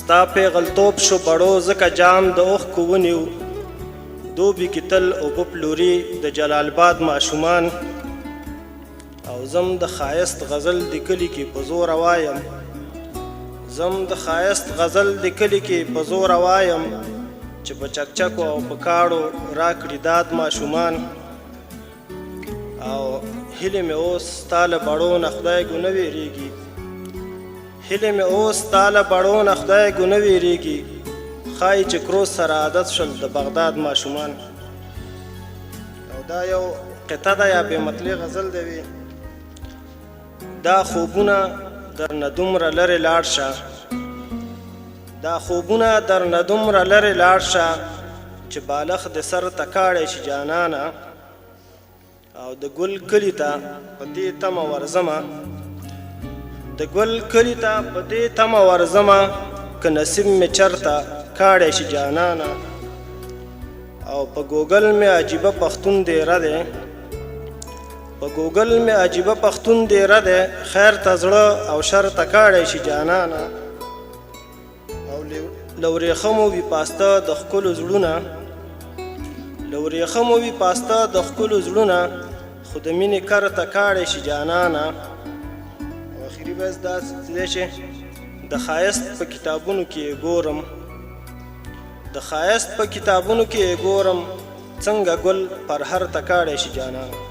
ستا پیغلتوب شو بړو ځکه جام د اوښکو ونیو دوبي کې تل اوبه پلوري د جلال آباد ماشومان او زم د ښایست غزل د کلي کې په زوره وایم زم د ښایست غزل د کلي کې په زوره وایم چې په چکچکو او په کاړو راکړي داد ماشومان او هیلې مې اوس ستا له بړو نه خدای ګو نه ویریږي هیلې مې اوس ستا له بړو نه خدای ګو نه ویریږي ښایي چې کروز سره عادت شول د بغداد ماشومان او دا یو قطعه ده یا بې مطلع غزل دی وي دا خوبونه درنه دومره لرې لاړ شه دا خوبونه درنه دومره لرې لاړ شه چې بالښت د سر ته کاړی شي جانانه او د ګل کلي ته په دې تمه ورځمه د ګل کلي ته په دې تمه ورځمه که نصیب مې چرته کاړی شي جانانه او په ګوګل مې عجیبه پښتون دیره دی په ګوګل مې عجیبه پښتون دیره دی خیر ته زړه او شر ته کاړی شي جانانه او له ورېښمو وي پاسته د ښکلو زړونه له ورېښمو وي پاسته د ښکلو زړونه خو د مینې کر ته کاړی شي جانانه او اخري بس داسې دی چې د ښایست په کتابونو کې ګورم د ښایست په کتابونو کې ګورم څنګه ګل پر هر ته کاړی شي جانانه